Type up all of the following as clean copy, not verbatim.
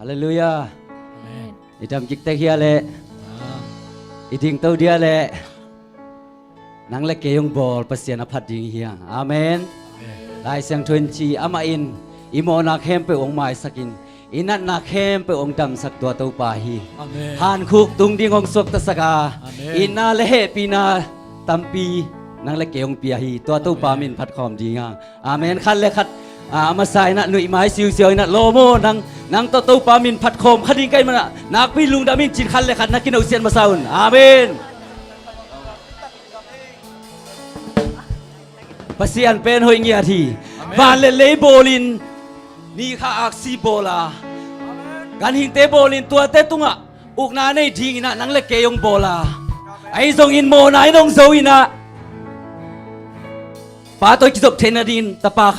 Hallelujah. Amen. Idam kita kia le. Iding tau dia le. Nang le keyong bol pasien apat ding hiang. Amen. Lai sang thuần chi ama in. Imo nak hem pe ong mai sakin. Inat nak hem pe ong dam sak tua tau pa hi. Amen. Han khuk tung ding ong sok ta saka. Amen. Ina le he pina tampi nang le keyong pia hi. Tua tau pa min phat khom dinga. Amen. Khat le khat. Mà sai nè nụy mái siêu siêu nè lô mô nang tao tao pa min phát khom khát đi cái mà nạc pi lung đã min chín khăn lệ khát nạc kinh đầu xiên mà sao amen pasian pen hoi ngia thì van le lấy bolin ni kha aksi bola gan hing te bolin tua te tunga uk na nei thing na nang le ke yong bola ai zong in mo nai dong zo ina pa tôi chụp thêm din ta pa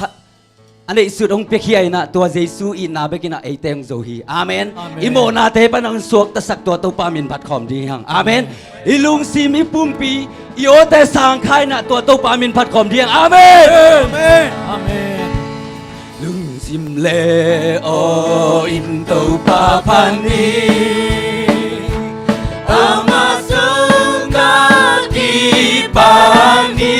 anh ấy sự ông biết khi na tua Giêsu in na bekina ai teng zo hi amen imo na te pan ang suak ta sak tua to pa min phat khom di hang amen ilung sim ipumpi io te sang khai na tua to pa min phat khom di hang amen Amen. Amen. lung sim le o in to pa pan ni amasunga di pan ni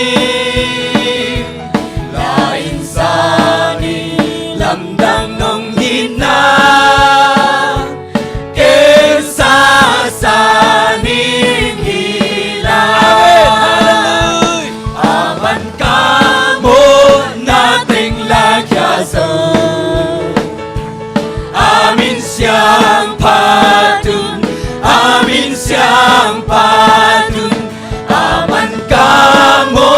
đằng nông hin na ke sa sa ni hi la aman ka mo na ting la kya so amin siang patun aman ka mo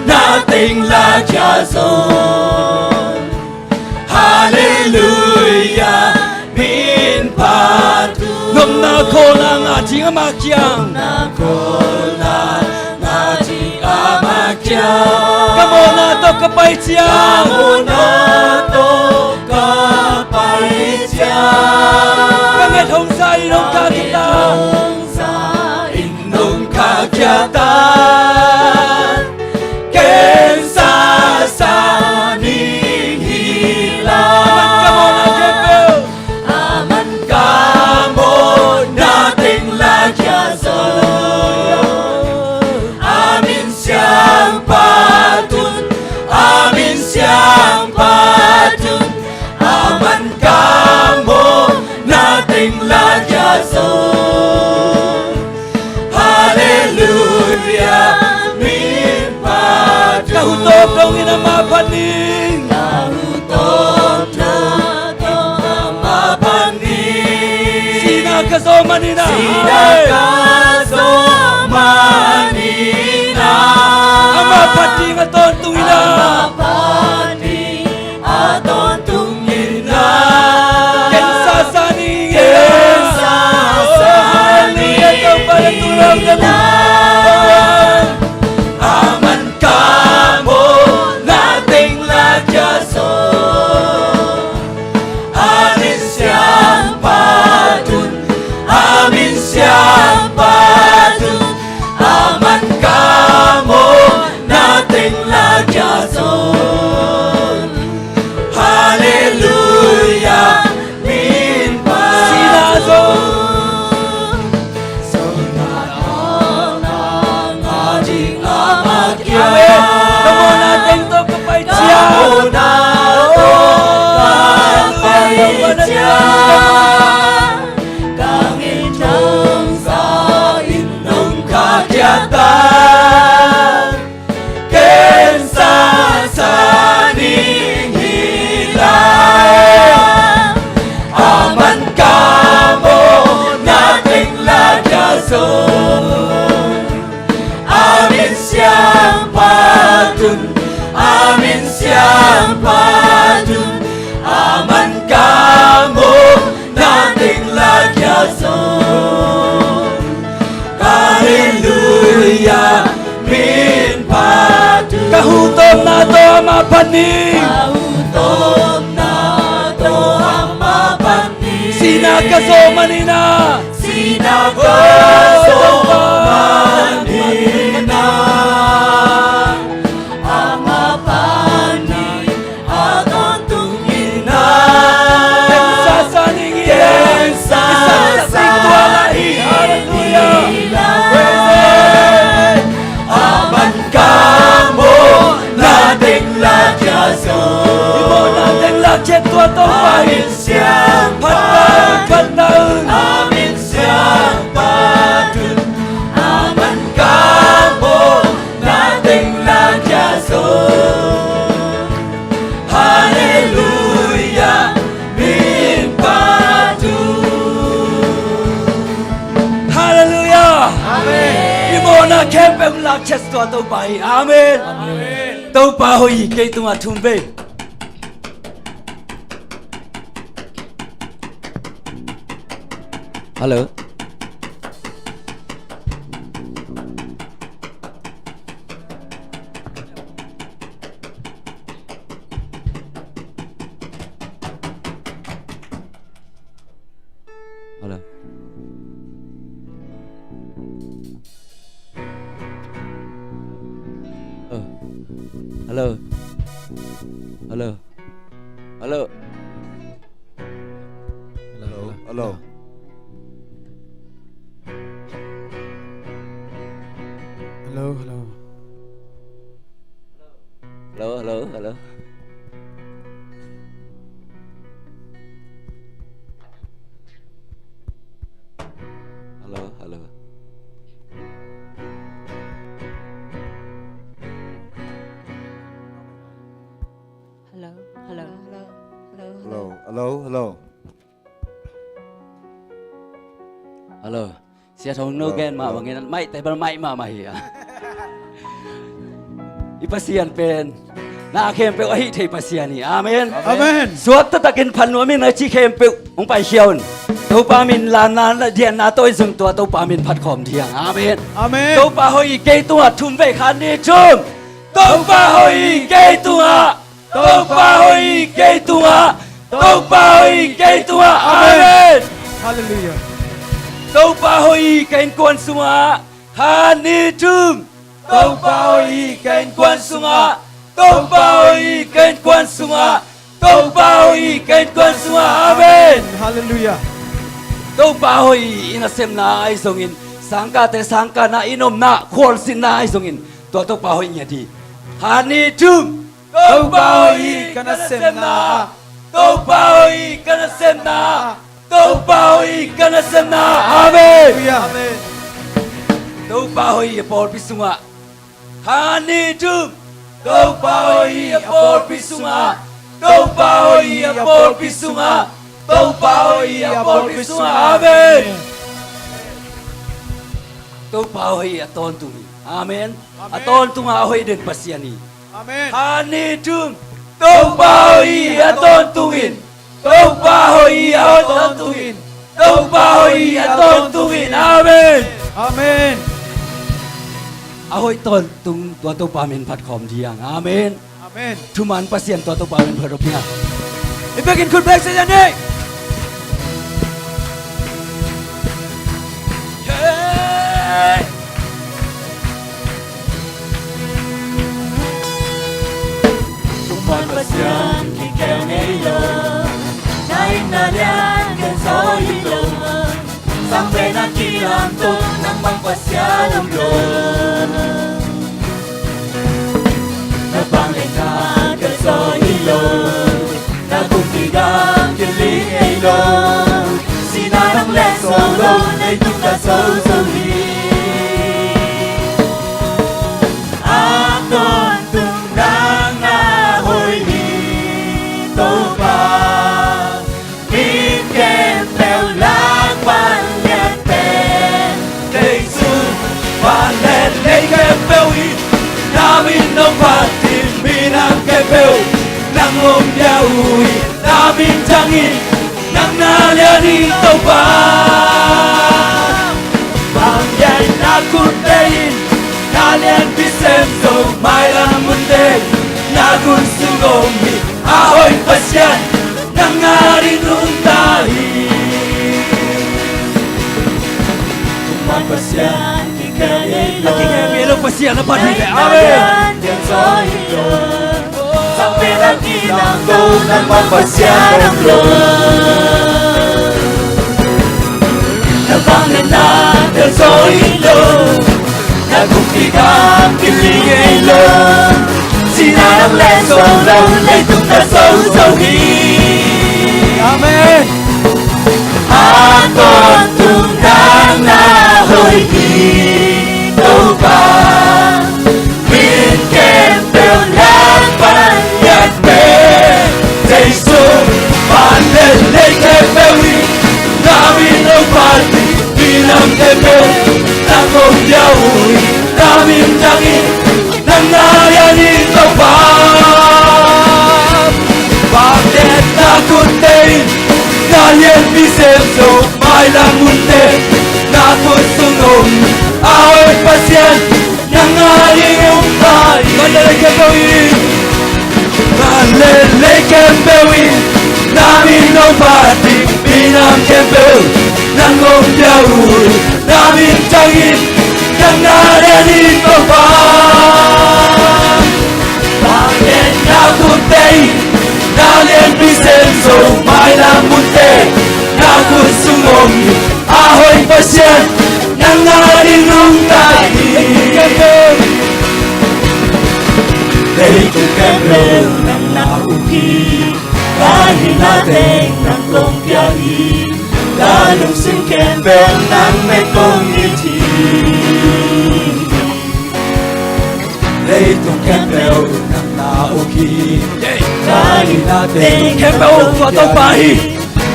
na ting la kya so Hallelujah, min patu. Ngom na ko na nga ching amakyang. Na ko na nga ching amakyang. Kamo na to kapay siyang. Kamo na to kapay siyang. Kanget hong sa inong kakita. Sa inong kakita. Ken sa sa Kahutop dong ina mapaning Kahutop dong mapaning Sina kasomanina Sina kasomanina Amapating aton tungina Amapating aton tungina Kensasaning Kensasaning Ikaw pala tulong na Amin siapa dun aman kamu nating lagyason Hallelujah min padu Kahutom na to mapaning Kahutom na to mapaning Sinakasomanina Sinakasomanina Amapani aton tungina Kensasaning khem pe la ches to to pai amen to pa hoi ke tu a thum be hello hello hello hello hello Hello. Hello, hello. hello hello hello hello hello Hello, hello, hello, hello, Hello. hello sia thong no gen ma bang ngan mai tai ba mai ma ma hi ipasian pen na khem pe hi thei pasian ni amen Amen. suat ta takin phan no min na chi khem pe ong pai hiaun to pa min la na la dian na toi zung to to pa min phat khom thiang amen Amen. to pa hoi ke tu thum ve khan ni chum to pa hoi ke tu to pa hoi ke tu to pa hoi ke tu amen Hallelujah. Tâu pa hoi kênh quan sunga hà ni chum Tâu pa hoi kênh quan sunga Tâu pa hoi kênh quan sunga Tâu pa hoi kênh quan sunga amen Hallelujah. Tâu pa hoi ina sem na ai songin sangka te sangka na inom na khol sin na ai songin tâu pa hoi nya di hà ni chum Tâu pa hoi kana sem na Tâu pa hoi kana sem na Tâu pa hoi kana sem na amen Hallelujah. Tâu pa hoi apol pisunga hani chum Tâu pa hoi apol pisunga Tâu pa hoi apol pisunga Tâu pa hoi apol pisunga amen Tâu pa hoi aton tungi amen aton tunga hoi den pasiani Amen. hani chum Tâu pa hoi aton tungin Tâu pa hoi aton tungin Tâu pa hoi aton tungin amen Amen. ahoy ton tung tua to pa min phat khom thiang amen Amen. thuman pasien tua to pa min phat ropia ibegin kun bek se yani Tuman pasyan kikaw ngayon Nain na yan kan sa ilong Sampai nakilang to Nang magpasyan ang loob Nabanglingan kan sa ilong Nagupigang kiling ilong Sinarang leso Lord ay tukasaw-sawi Aton tunang ahoy dito pa Bigyan pel lang panyaten Jesus panen nei ke pewi namin no patin binang ke peu nang om yaui namin jangin nang nalyani to pa bangyan nakutein nalyan bisem so mai lamunde nagun sungomi ahoy pasyan nang ngarin runtahi Magpasyan kikayay Nakikemelo pasyan na pati Ay amen nalayan sa iyo Sa pinaginang ko Nang magpasyan ang Lord Nabangan natin sa iyo Nagumpigang kiligay Lord Sinarang leso Lord ay tukasaw-sawi Amen. Aton tunang nahoy dito pa Bigyan pel lang panyagpe Jesus panelay ke pewi namin ang pati binang ke peu nang om yaui namin tangin ng nariyanin ko pa. Bakit nakutin Dahil bisenso may lamunte Nakusunong ako'y pasyan ng aling umpay Malalay ka bawin Malalay ka bawin Namin ang pating pinangkembel Nang umyaul Namin tangin ng nariyanin ko pa. Bakit nakutin Dahil bisenso may lamunte Nakusungong ahoy pasyan ng narinong tayo Leitong kembel ng nauki Kahit natin ng kongyahi Lalong sing kembel ng may kongiti Leitong kembel ng nauki Kahit natin kembel tua tau pahi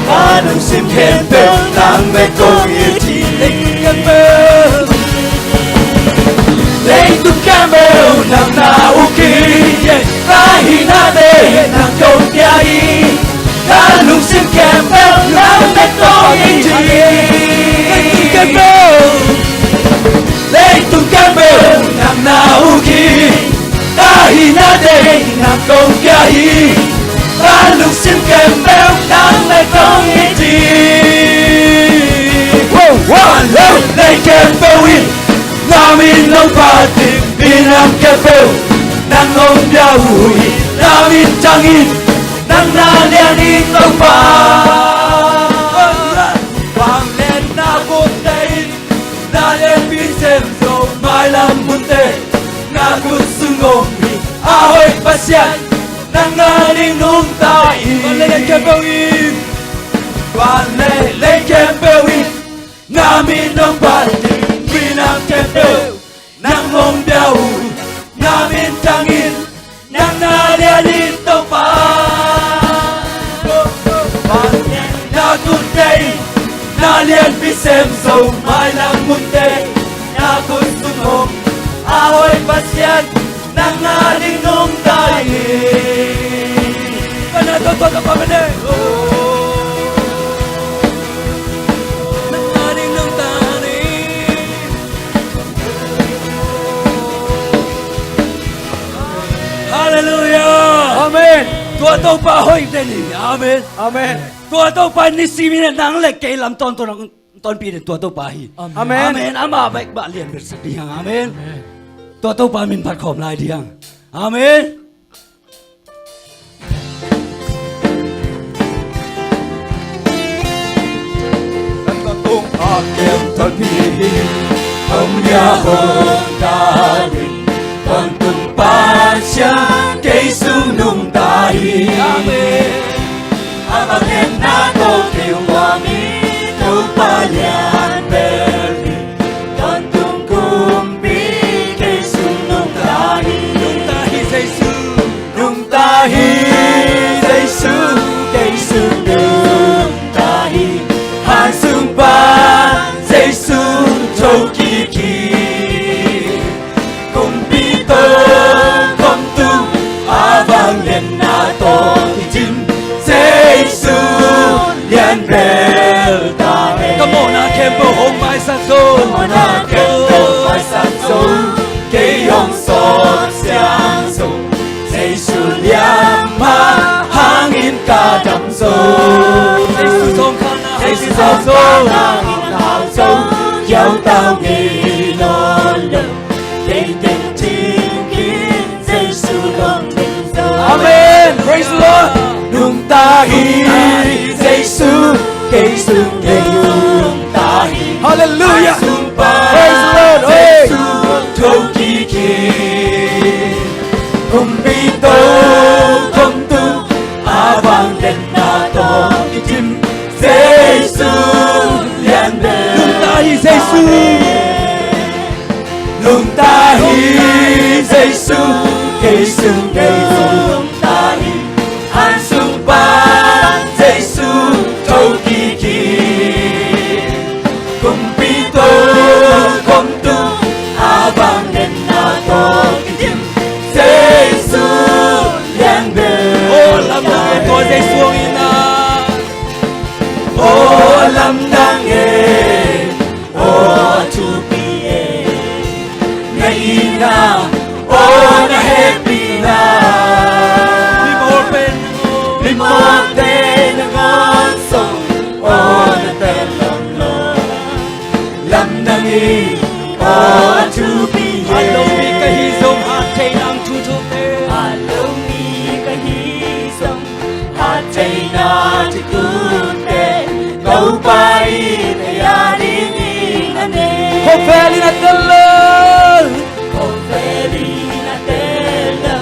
Anong sim kembel ng may kongiti Leitong kembel Leitong kembel ng nauki Kahit natin ng kongyahi Lalong sim kembel ng may kongiti Leitong kembel Leitong kembel ng nauki Kahit natin ng kongyahi Lalong sim kembel ng may kongiti Walay kembelin Namin ang pating pinangkembel Nang umyahui Namin tangin Nang nalianin ang pa Panglen na buntayin Dahil bisenso may lamunte Nakusungong ahoy pasyan Nang naninong tayo Walay kembelin Walay kembelin Namin ang pating pinangkembel Nang umyahu Namin tangin Nang nalianin ang pa Panglen na buntayin Dahil bisenso may lamunte Nakusungong ahoy pasyan Nang naninong tayo Panatototo pa man eh Nang naninong tayo Hallelujah Amen. Tua tau pa hoy teni Amen Amen. Tua tau pa ni simina nang lek kay lam ton ton ton pi tua tau pa hi Amen. Amen ama baik ba lian bersediang Amen Tua tau pa min pat khom lai diang Amen Tung akiem tadi Ông nhà hồn ta đình Con tung pa xa Cây sung nung ta hi Amen Abang hen na ko kiêu hoa mi Tu pa lian beli Con tung cung bi Cây sung nung ta hi Nung ta hi dây su Nung ta hi dây su Cây sung nung ta hi Han sung pa dây su Châu kỳ kỳ Cùng bi tô Không tu A vang lên na tô Thì chim dây su Liên bèl ta hê Come on na kempo hong mai sang sô Come on na kempo mai sang sô Cây hong sốt xiang sô Dây su liang ma Hangin ka đam sô Dây su song ka na Dây su song ka na Hao sô Giao tao nghi non lực Để tình chim kín Dây su lòng tình sâu Amen Praise the Lord Nung ta hi Dây su Cây sung cây nung ta hi Hallelujah. Sung pa Praise the Lord. Dây Hey. su Thâu kỳ kỳ Cùng bi tô Không tu A vang lên na tô Cái chim Dây su Liên bèl Nung ta hi dây su Nung ta hi dây su Cây sung cây nung ta hi Han sung pa dây su Thâu kỳ kỳ Cùng bi tô Không tu A vang lên na lam đang nghe to be na ina na happy na Đi một bên Limot na ngon song na telong lo lam đang nghe to be Alo mi cái hi dông hát thầy nam thu thu tê Alo mi ka hi song ha chay na ti kute Gau pai te ya ding ing ane Khô phê li na tê lơ Coferina telo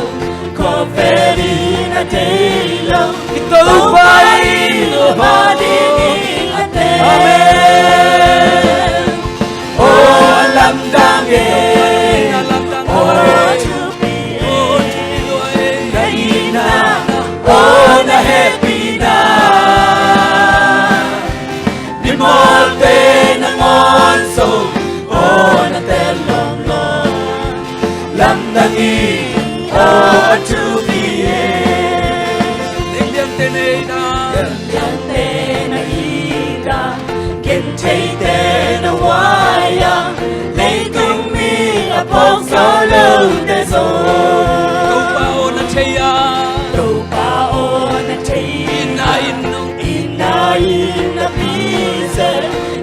Coferina telo Gau pai no ha ding ing ane Amen lam dang e Lam đang to be na ina na happy na Di molte na ngon so na telong lo lam dang e to be Linh liang tê nê na yang te na ida gen chei te na waya lấy tung mi a pok so lo te so Gau ba o na chây à đâu pa o na chei Ina inu ina pi se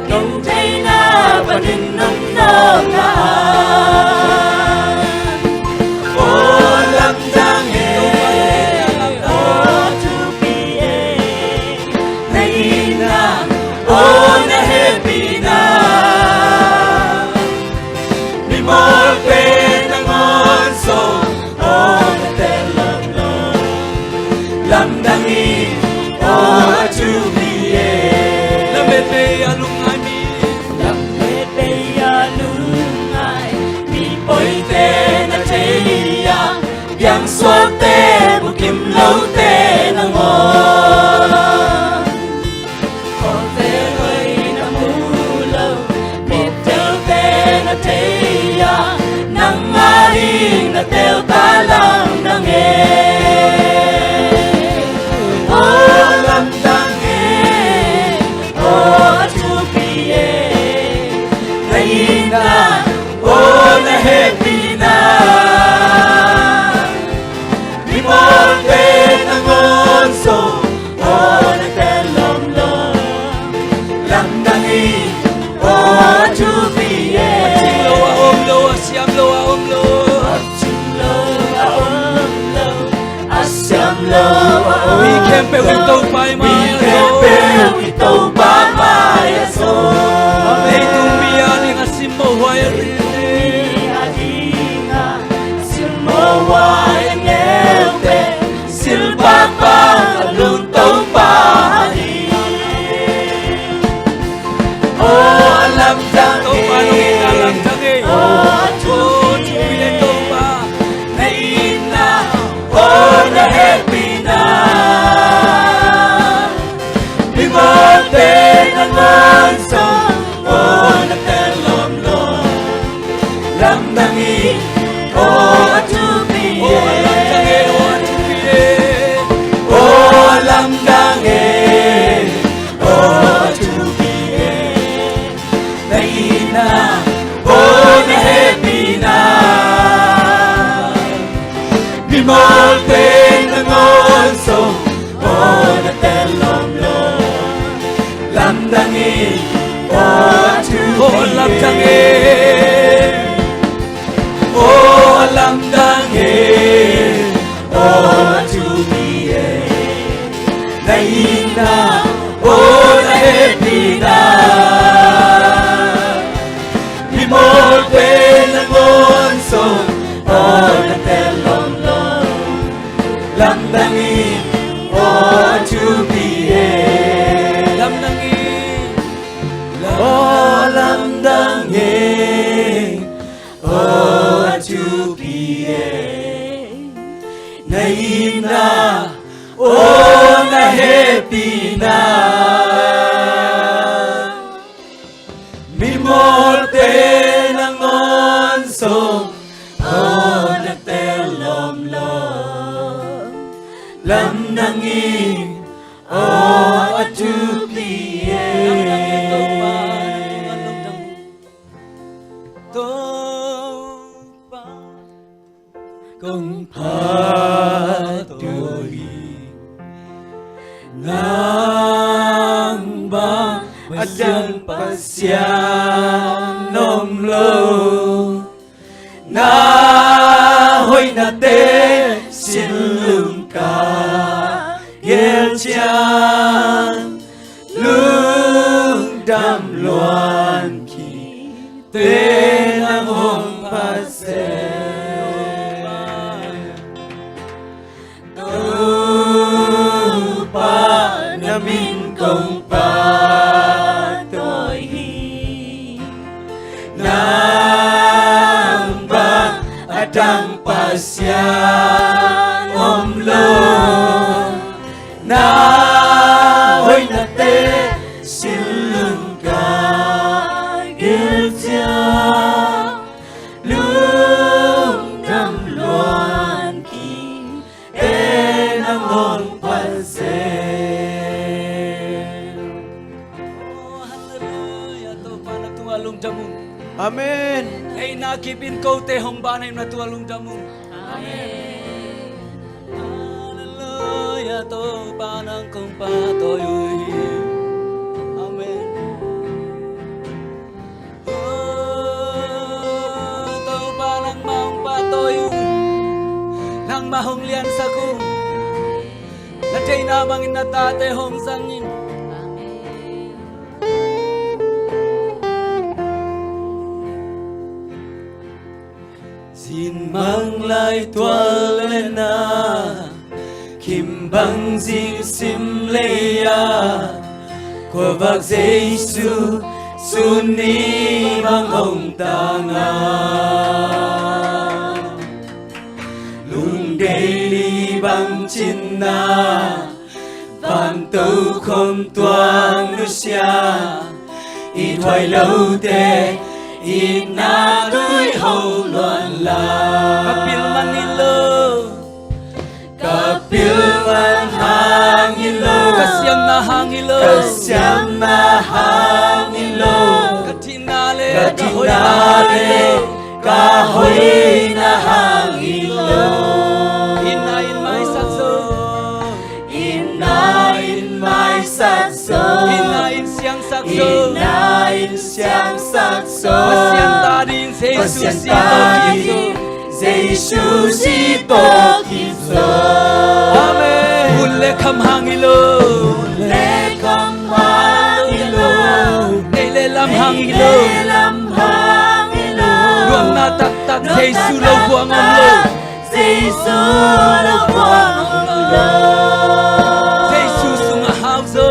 gen chei na pa din nom nom na lam dang e to be na ina na happy na Di molte na ngon so na telong lo lam dang e to be Lam bê bê alung ai mi lam me te ya lungai mi poi te na te ya yang so te bu kim lo te na ngo ko te hoi na mu lo mi tel te na te ya nang mari na tel ta lang na nge lam dang e to be na ina na happy na Di molte na ngon so na telong lo lam dang e to be Lo a om lo a siam lo a om lo Chim lo a om lo asyam lo a om Mi kem pe wi tau pai ma Mi kem pe wi tau pa ma ya so Lei tung bia ni nga sim mo hoai ri adinga sil mo wa ngel te sil pa pa lung tau pa ni lam dang Tau pa no ina lam tang e to Chu pi le tau pa na ina na happy na Di molte na ngon so na telong lo lam dang e to be O alam tang e o chu pi le lam dang e to be na ina na happy na Di molte na ngon so na telong lo lam dang e to O alam tang e O lam dang e to be na ina na happy na Di molte na ngon so na telong lo lam dang e to be Lam nang e lam dang e to be na ina na happy na Mi molte na ngon so na telom lo lam nang i to be Adang pasyanom lo na hoy na te silung ka yel chan lung dam loan ki te nang hong pase tu pa namin kong pa Adang pasyan om lo na hoy na te silung ka gil cha lung dam loan ki e nang hong panse Hallelujah, to pa natualong damo. Amen. Ay nakipin ko te hong banay natualong damo. Amen. Hallelujah, to panang kong patoyoy. Amen. Oh, to panang maong patoyoy. Nang mahong lian sa kong. Natay namang inatate hong sangin. Xin mang lại toa lên na kim băng dinh sim leya của vạc Giêsu suni mang hồng tanga lung đây đi băng chín na van tâu không toang nu xia ít hoài lâu tê ít na đuôi hầu loạn la Kapil Manilo, kapil man hangilo kasyam na hangilo, kasyam na hangilo katinale, katinale kahoy na hangilo inain may sakso, inain may sakso inain siyang sakso, inain siyang sakso pasyang taring Jesus Jesus ito Kristo Amen. Ule kam hangilo, lekam hangilo nailelam hangilo, lelam hangilo luang nataktak Jesus lo buang amlo, Jesus lo buang amlo Jesus sung ahauso,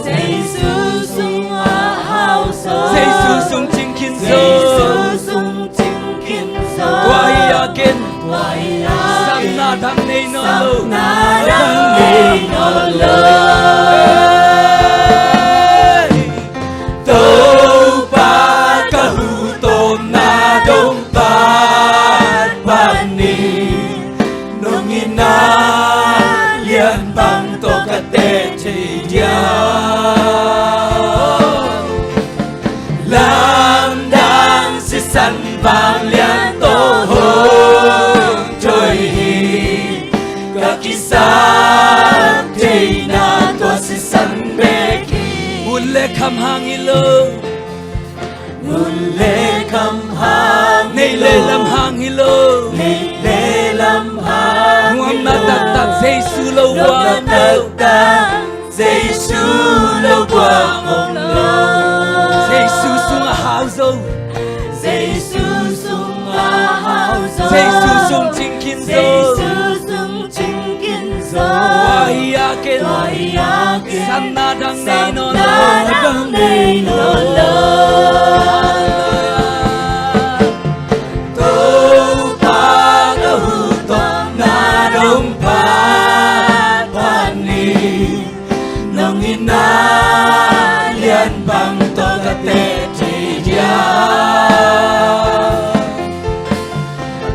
Jesus sung ahauso Jesus sung chingkinso, Jesus sung chingkinso Wahiyakin, Wahiyakin Samnadang Ninolo, Samnadang Ninolo Tâu ba kahutom na dompat pani Nung ina yan bang to katete dia Lam si san vang lian to hong trôi kakisam thế na to si san beki Ule kam hangilo, Ule kam hang nailelam hangilo, Lelam hang Muam nataktak Jesus lo Nung buang amlo, natagda Giêsu lo buang amlo Jesus sung ahauso, Jesus sung ahauso Jesus sung chingkinso, Jesus sung chingkinso Wahiyakin, Wahiyakin Samnadang Ninolo, Samnadang Ninolo Tâu pa kahutom na dompat pani Nang inalian bang to katete dia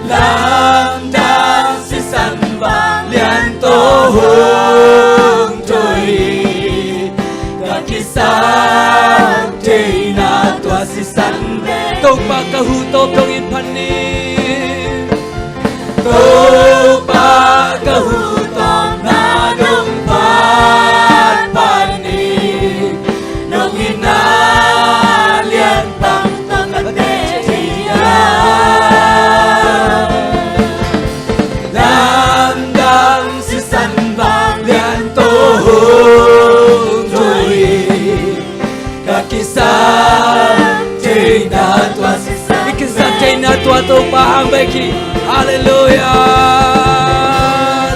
Lam dan si san vang lian to hong trôi kakisam thế na tua si san Tâu pa kahuto tong inpani, Tâu pa kahutom na dompat pani Nung kisah Tina tua sisa Ikisah China tua tu pahang beki. Hallelujah.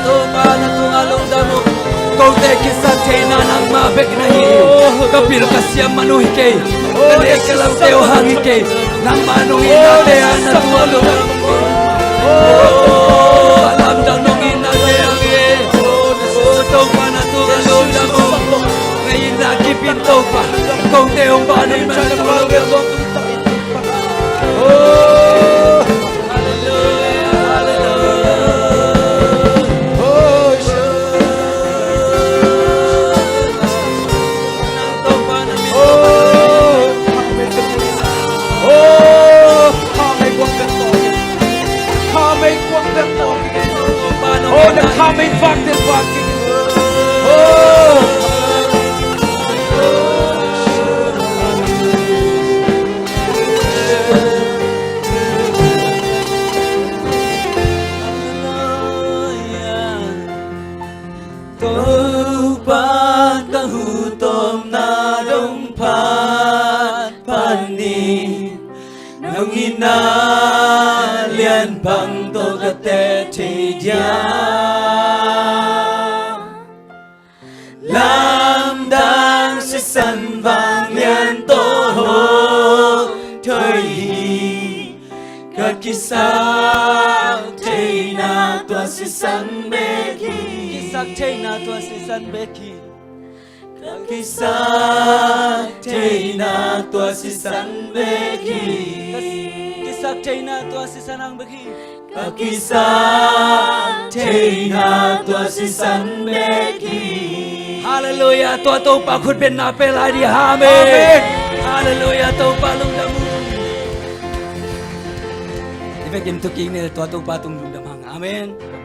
Tu pa na tu ngalong damo. Kau te kisah China nang mabek nahi. Kapil kasyam manuhi ke. Kane kalam teo hangi ke. Nang manung ina te anak tumalong. Alam dang nung ina te hangi. Tu pa na tu ngalong damo. Ngayon nakipin tu pa. Kau te ang panay manatulog. Oh, the coming factor walking. Hutom na dongpat pani nang inalian pang to kate tidia lam dang si san vang lian to ho thoi kat kisah Tina tua si san beki Kisah China tua si san beki. Kisah Tina tua si san beki Kisah China tua si sanang beki. Kisah Tina tua si san beki Hallelujah. Tua tu pa khut ben na pe lai di. Amen. Hallelujah. Tu pa lung damu. Ibe kim tu king ni tua tu pa tung lung damang. Amen.